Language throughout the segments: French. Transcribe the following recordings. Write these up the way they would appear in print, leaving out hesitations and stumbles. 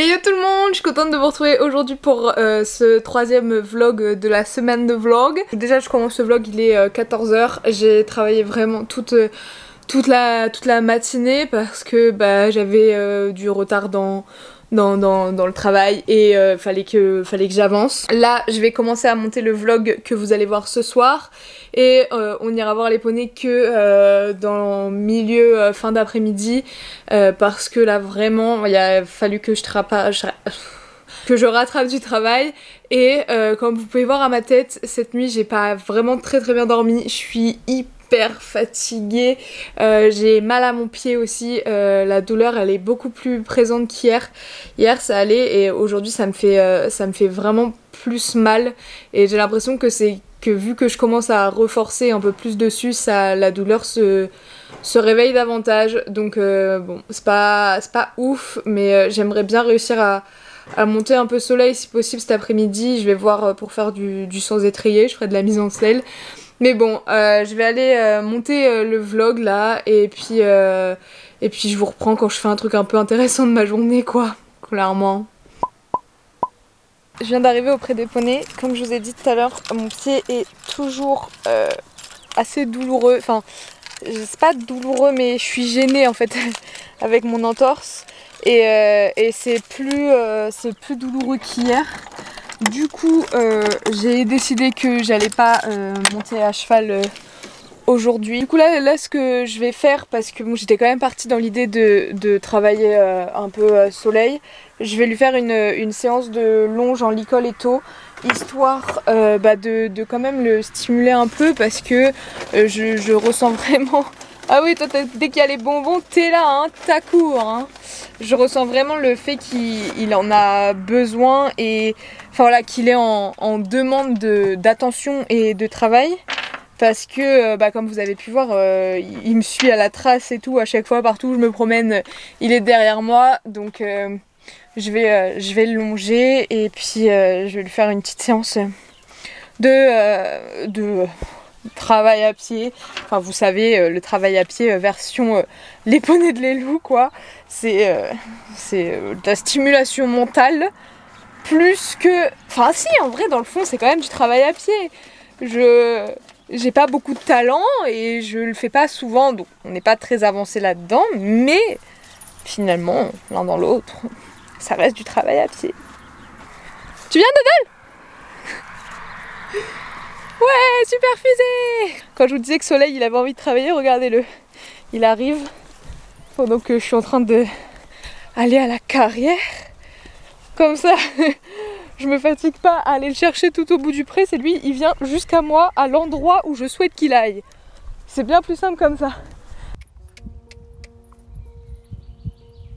Hey yo tout le monde, je suis contente de vous retrouver aujourd'hui pour ce troisième vlog de la semaine de vlog. Déjà je commence ce vlog, il est 14h, j'ai travaillé vraiment toute la matinée parce que j'avais du retard dans le travail et fallait que j'avance. Là je vais commencer à monter le vlog que vous allez voir ce soir et on ira voir les poneys que dans milieu fin d'après-midi parce que là vraiment il a fallu que je rattrape du travail et comme vous pouvez voir à ma tête, cette nuit j'ai pas vraiment très bien dormi, je suis hyper fatiguée, j'ai mal à mon pied aussi, la douleur elle est beaucoup plus présente qu'hier. Hier ça allait et aujourd'hui ça me fait vraiment plus mal et j'ai l'impression que vu que je commence à reforcer un peu plus dessus, la douleur se réveille davantage, donc bon c'est pas ouf, mais j'aimerais bien réussir à monter un peu soleil si possible cet après-midi. Je vais voir pour faire du sans étrier, je ferai de la mise en selle. Mais bon, je vais aller monter le vlog là et puis je vous reprends quand je fais un truc un peu intéressant de ma journée quoi, clairement. Je viens d'arriver auprès des poneys, comme je vous ai dit tout à l'heure, mon pied est toujours assez douloureux, enfin c'est pas douloureux mais je suis gênée en fait avec mon entorse et c'est plus douloureux qu'hier. Du coup j'ai décidé que j'allais pas monter à cheval aujourd'hui. Du coup là ce que je vais faire, parce que bon, j'étais quand même partie dans l'idée de travailler un peu soleil, je vais lui faire une séance de longe en licoletto, histoire de quand même le stimuler un peu, parce que je ressens vraiment... Ah oui, toi dès qu'il y a les bonbons t'es là, hein, t'accours, hein. Je ressens vraiment le fait qu'il en a besoin et enfin voilà, qu'il est en demande d'attention et de travail. Parce que comme vous avez pu voir, il me suit à la trace et tout, à chaque fois partout où je me promène il est derrière moi, donc je vais le longer et puis je vais lui faire une petite séance de travail à pied. Enfin vous savez, le travail à pied version les poneys de Lelou quoi. C'est de la stimulation mentale plus que... Enfin si, en vrai dans le fond c'est quand même du travail à pied. J'ai pas beaucoup de talent et je le fais pas souvent, donc on n'est pas très avancé là-dedans, mais finalement, l'un dans l'autre, ça reste du travail à pied. Tu viens Donald? Ouais, super fusée! Quand je vous disais que Soleil il avait envie de travailler, regardez-le. Il arrive pendant que je suis en train de aller à la carrière. Comme ça, je me fatigue pas à aller le chercher tout au bout du pré, c'est lui, il vient jusqu'à moi à l'endroit où je souhaite qu'il aille. C'est bien plus simple comme ça.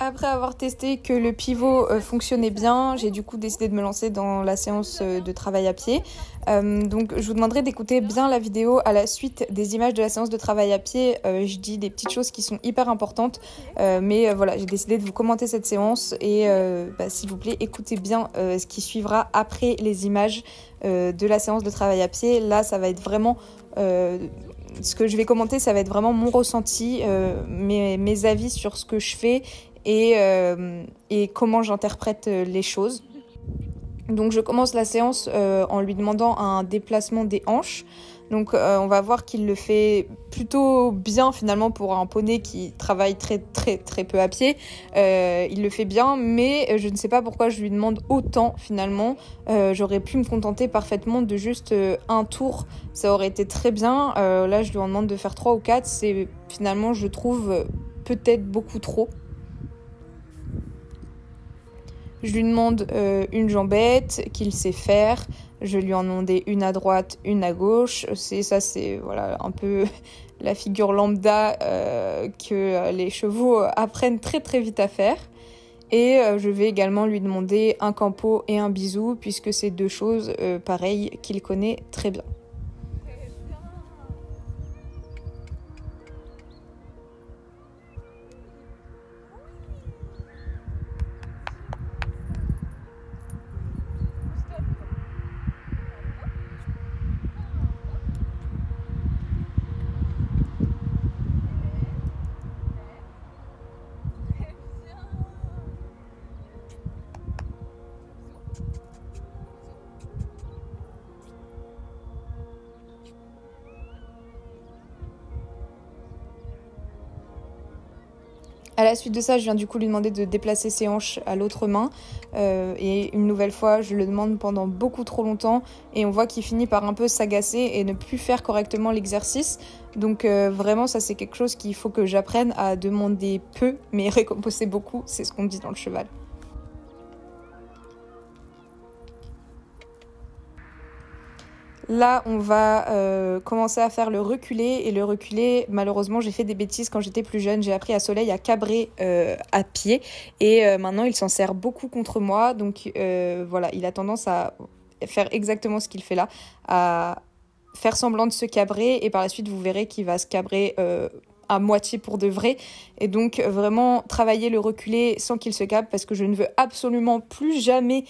Après avoir testé que le pivot fonctionnait bien, j'ai du coup décidé de me lancer dans la séance de travail à pied. Donc je vous demanderai d'écouter bien la vidéo à la suite des images de la séance de travail à pied. Je dis des petites choses qui sont hyper importantes, mais voilà, j'ai décidé de vous commenter cette séance et s'il vous plaît écoutez bien ce qui suivra après les images de la séance de travail à pied. Là ça va être vraiment... ce que je vais commenter, ça va être vraiment mon ressenti, mes avis sur ce que je fais et comment j'interprète les choses. Donc je commence la séance en lui demandant un déplacement des hanches. Donc on va voir qu'il le fait plutôt bien finalement pour un poney qui travaille très peu à pied. Il le fait bien, mais je ne sais pas pourquoi je lui demande autant finalement. J'aurais pu me contenter parfaitement de juste un tour, ça aurait été très bien. Là je lui en demande de faire 3 ou 4, c'est finalement je trouve peut-être beaucoup trop. Je lui demande une jambette qu'il sait faire. Je lui en demandais une à droite, une à gauche. C'est voilà un peu la figure lambda que les chevaux apprennent très vite à faire. Et je vais également lui demander un campo et un bisou, puisque c'est deux choses pareilles qu'il connaît très bien. À la suite de ça, je viens du coup lui demander de déplacer ses hanches à l'autre main. Et une nouvelle fois, je le demande pendant beaucoup trop longtemps. Et on voit qu'il finit par un peu s'agacer et ne plus faire correctement l'exercice. Donc vraiment, ça c'est quelque chose qu'il faut que j'apprenne à demander peu, mais récompenser beaucoup. C'est ce qu'on dit dans le cheval. Là, on va commencer à faire le reculé. Et le reculé, malheureusement, j'ai fait des bêtises quand j'étais plus jeune. J'ai appris à Soleil à cabrer à pied. Et maintenant, il s'en sert beaucoup contre moi. Donc voilà, il a tendance à faire exactement ce qu'il fait là, à faire semblant de se cabrer. Et par la suite, vous verrez qu'il va se cabrer à moitié pour de vrai. Et donc vraiment travailler le reculé sans qu'il se cabre, parce que je ne veux absolument plus jamais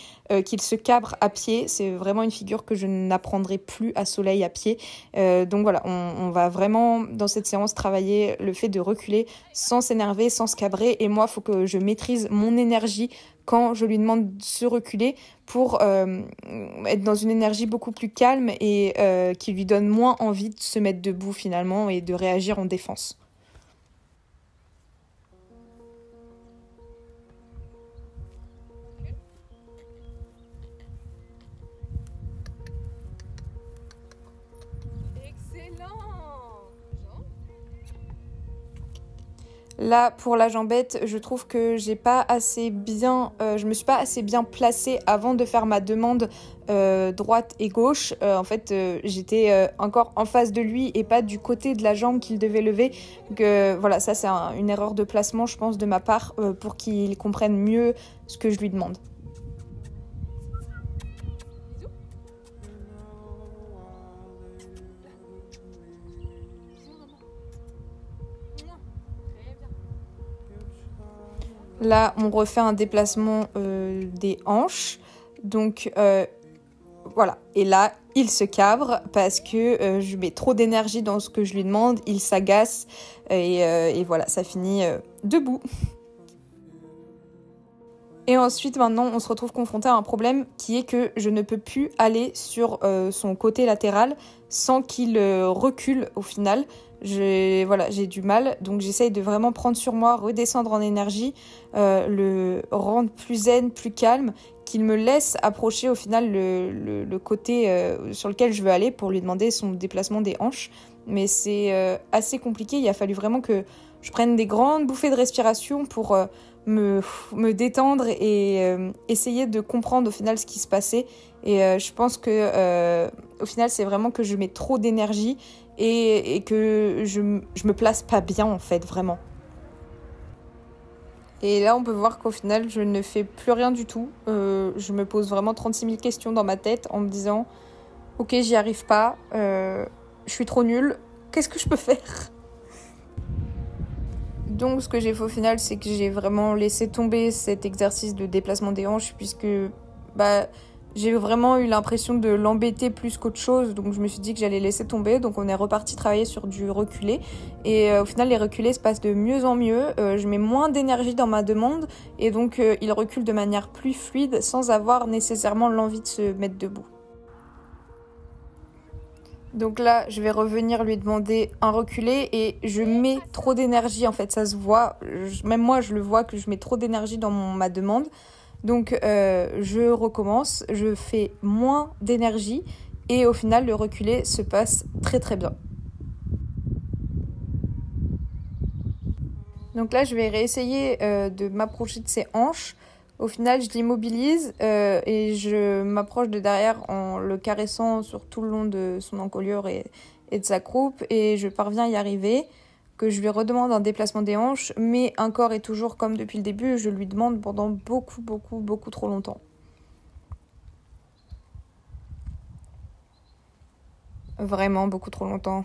qu'il se cabre à pied. C'est vraiment une figure que je n'apprendrai plus à Soleil à pied. Donc voilà, on va vraiment dans cette séance travailler le fait de reculer sans s'énerver, sans se cabrer. Et moi, il faut que je maîtrise mon énergie quand je lui demande de se reculer pour être dans une énergie beaucoup plus calme et qui lui donne moins envie de se mettre debout finalement et de réagir en défense. Là, pour la jambette, je trouve que je me suis pas assez bien placée avant de faire ma demande droite et gauche. En fait, j'étais encore en face de lui et pas du côté de la jambe qu'il devait lever. Donc, voilà, ça c'est une erreur de placement, je pense, de ma part, pour qu'il comprenne mieux ce que je lui demande. Là, on refait un déplacement des hanches. Donc, voilà. Et là, il se cabre parce que je mets trop d'énergie dans ce que je lui demande. Il s'agace et voilà, ça finit debout. Et ensuite, maintenant, on se retrouve confronté à un problème qui est que je ne peux plus aller sur son côté latéral sans qu'il recule au final. J'ai du mal, donc j'essaye de vraiment prendre sur moi, redescendre en énergie, le rendre plus zen, plus calme, qu'il me laisse approcher au final le côté sur lequel je veux aller pour lui demander son déplacement des hanches. Mais c'est assez compliqué, il a fallu vraiment que je prenne des grandes bouffées de respiration pour me détendre et essayer de comprendre au final ce qui se passait. Et je pense que au final c'est vraiment que je mets trop d'énergie et que je me place pas bien en fait, vraiment. Et là on peut voir qu'au final je ne fais plus rien du tout. Je me pose vraiment 36 000 questions dans ma tête en me disant ok, j'y arrive pas, je suis trop nulle, qu'est-ce que je peux faire ? Donc ce que j'ai fait au final, c'est que j'ai vraiment laissé tomber cet exercice de déplacement des hanches puisque j'ai vraiment eu l'impression de l'embêter plus qu'autre chose. Donc je me suis dit que j'allais laisser tomber. Donc on est reparti travailler sur du reculé. Et au final, les reculés se passent de mieux en mieux. Je mets moins d'énergie dans ma demande. Et donc il recule de manière plus fluide sans avoir nécessairement l'envie de se mettre debout. Donc là, je vais revenir lui demander un reculé et je mets trop d'énergie, en fait, ça se voit. Même moi, je le vois que je mets trop d'énergie dans ma demande. Donc, je recommence, je fais moins d'énergie et au final, le reculé se passe très très bien. Donc là, je vais réessayer de m'approcher de ses hanches. Au final, je l'immobilise et je m'approche de derrière en le caressant sur tout le long de son encolure et de sa croupe. Et je parviens à y arriver, que je lui redemande un déplacement des hanches. Mais encore et toujours, comme depuis le début, je lui demande pendant beaucoup trop longtemps. Vraiment beaucoup trop longtemps.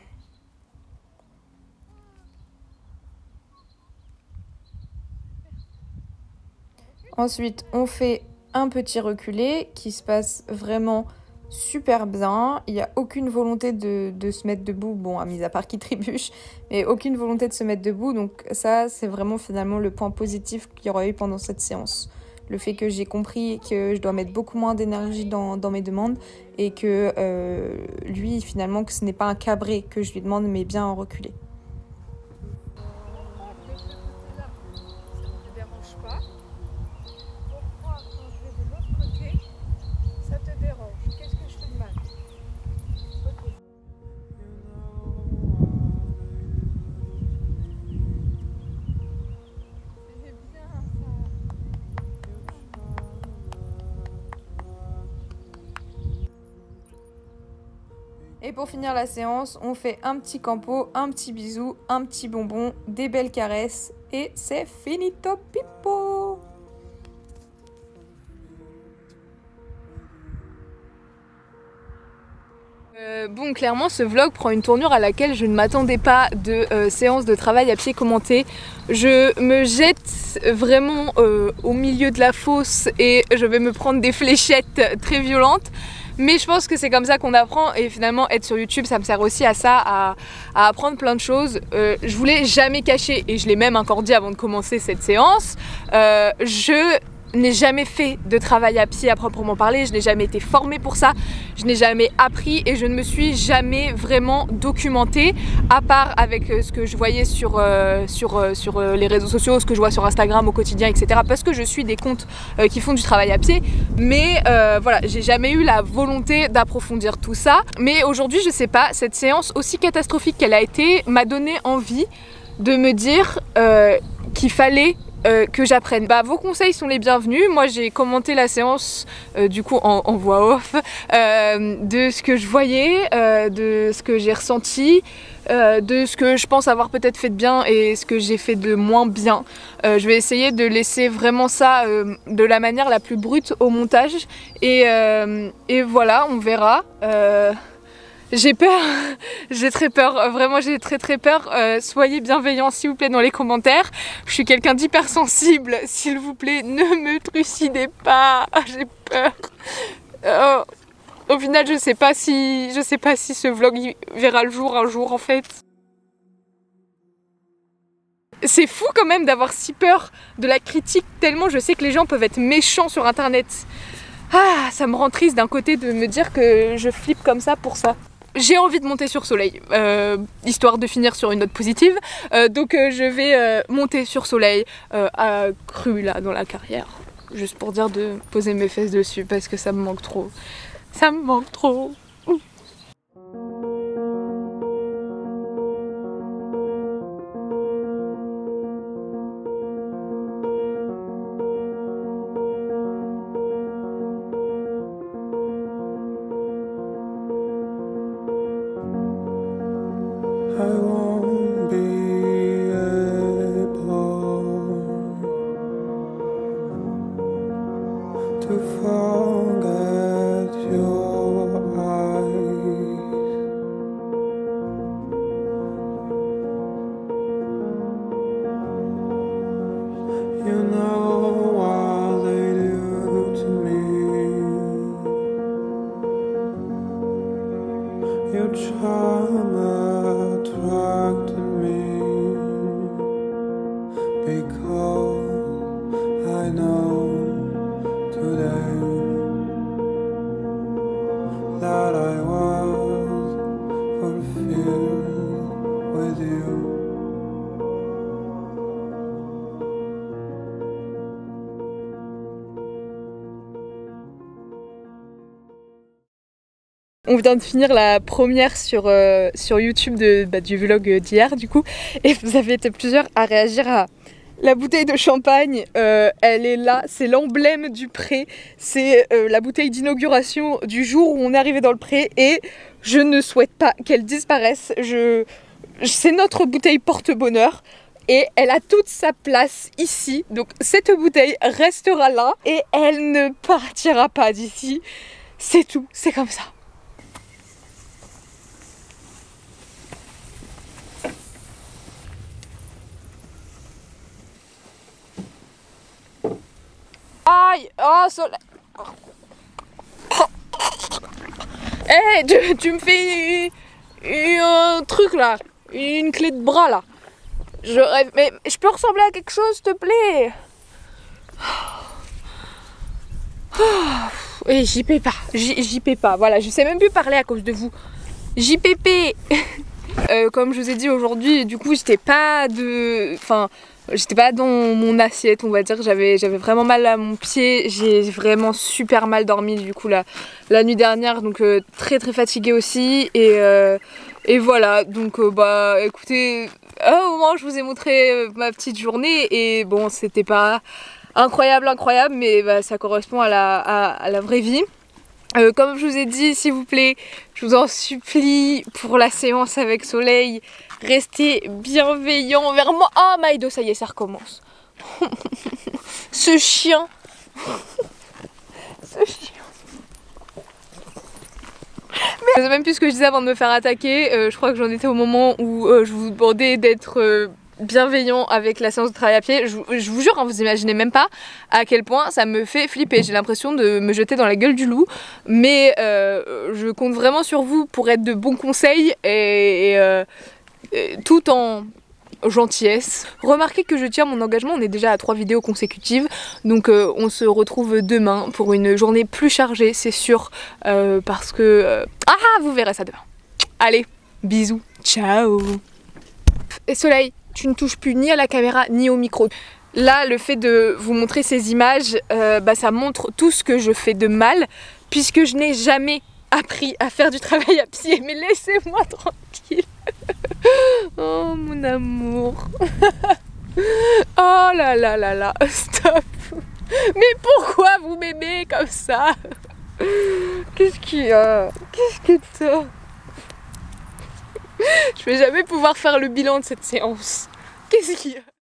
Ensuite, on fait un petit reculé qui se passe vraiment super bien. Il n'y a aucune volonté de se mettre debout. Bon, mis à part qui trébuche, mais aucune volonté de se mettre debout. Donc ça, c'est vraiment finalement le point positif qu'il y aura eu pendant cette séance. Le fait que j'ai compris que je dois mettre beaucoup moins d'énergie dans mes demandes et que lui, finalement, que ce n'est pas un cabré que je lui demande, mais bien un reculé. pour finir la séance, on fait un petit campo, un petit bisou, un petit bonbon, des belles caresses et c'est finito pipo. Bon, clairement ce vlog prend une tournure à laquelle je ne m'attendais pas de séance de travail à pied commenté. Je me jette vraiment au milieu de la fosse et je vais me prendre des fléchettes très violentes. Mais je pense que c'est comme ça qu'on apprend et finalement être sur YouTube ça me sert aussi à ça, à apprendre plein de choses. Je voulais jamais cacher et je l'ai même encore dit avant de commencer cette séance. Je n'ai jamais fait de travail à pied à proprement parler, je n'ai jamais été formée pour ça, je n'ai jamais appris et je ne me suis jamais vraiment documentée à part avec ce que je voyais sur les réseaux sociaux, ce que je vois sur Instagram au quotidien, etc. parce que je suis des comptes qui font du travail à pied, mais voilà, j'ai jamais eu la volonté d'approfondir tout ça. Mais aujourd'hui, je sais pas, cette séance aussi catastrophique qu'elle a été m'a donné envie de me dire qu'il fallait que j'apprenne. Vos conseils sont les bienvenus. Moi j'ai commenté la séance du coup en voix off de ce que je voyais, de ce que j'ai ressenti, de ce que je pense avoir peut-être fait de bien et ce que j'ai fait de moins bien. Je vais essayer de laisser vraiment ça de la manière la plus brute au montage et voilà, on verra. J'ai peur, j'ai très peur, vraiment j'ai très peur. Soyez bienveillants s'il vous plaît dans les commentaires. Je suis quelqu'un d'hypersensible, s'il vous plaît ne me trucidez pas, j'ai peur. Au final je sais pas si ce vlog verra le jour un jour en fait. C'est fou quand même d'avoir si peur de la critique tellement je sais que les gens peuvent être méchants sur internet. Ah, ça me rend triste d'un côté de me dire que je flippe comme ça pour ça. J'ai envie de monter sur Soleil, histoire de finir sur une note positive, donc je vais monter sur Soleil à cru là dans la carrière, juste pour dire de poser mes fesses dessus parce que ça me manque trop, ça me manque trop. I won't be able to forget your eyes. You know what they do to me. Your charm attracted me because I know today that I was fulfilled with you. On vient de finir la première sur YouTube du vlog d'hier du coup et vous avez été plusieurs à réagir à la bouteille de champagne. Elle est là, c'est l'emblème du pré, c'est la bouteille d'inauguration du jour où on est arrivé dans le pré et je ne souhaite pas qu'elle disparaisse. C'est notre bouteille porte-bonheur. Et elle a toute sa place ici, donc cette bouteille restera là et elle ne partira pas d'ici. C'est tout, c'est comme ça. Aïe! Oh, soleil! Eh, hey, tu me fais un truc là, une clé de bras là. Je rêve, mais je peux ressembler à quelque chose, s'il te plaît? Et j'y peux pas, voilà, je sais même plus parler à cause de vous. JPP. Comme je vous ai dit aujourd'hui, du coup j'étais pas dans mon assiette, on va dire. J'avais vraiment mal à mon pied, j'ai vraiment super mal dormi du coup la nuit dernière, donc très fatiguée aussi et voilà, donc écoutez, au moment où je vous ai montré ma petite journée et bon, c'était pas incroyable mais ça correspond à la vraie vie. Comme je vous ai dit, s'il vous plaît, je vous en supplie, pour la séance avec Soleil, restez bienveillants envers moi. Oh Maïdo, ça y est, ça recommence. Ce chien. Ce chien. Mais je sais même plus ce que je disais avant de me faire attaquer. Je crois que j'en étais au moment où je vous demandais d'être bienveillant avec la séance de travail à pied. Je vous jure, hein, vous imaginez même pas à quel point ça me fait flipper. J'ai l'impression de me jeter dans la gueule du loup. Mais je compte vraiment sur vous pour être de bons conseils et tout en gentillesse. Remarquez que je tiens mon engagement, on est déjà à 3 vidéos consécutives, donc on se retrouve demain pour une journée plus chargée, c'est sûr, parce que... vous verrez ça demain. Allez, bisous, ciao. Et Soleil, tu ne touches plus ni à la caméra ni au micro. Là, le fait de vous montrer ces images, ça montre tout ce que je fais de mal, puisque je n'ai jamais appris à faire du travail à pied, mais laissez-moi tranquille. Oh mon amour. Oh là là là là, stop. Mais pourquoi vous m'aimez comme ça? Qu'est-ce qu'il y a? Qu'est-ce que t'as? Je vais jamais pouvoir faire le bilan de cette séance. Qu'est-ce qu'il y a?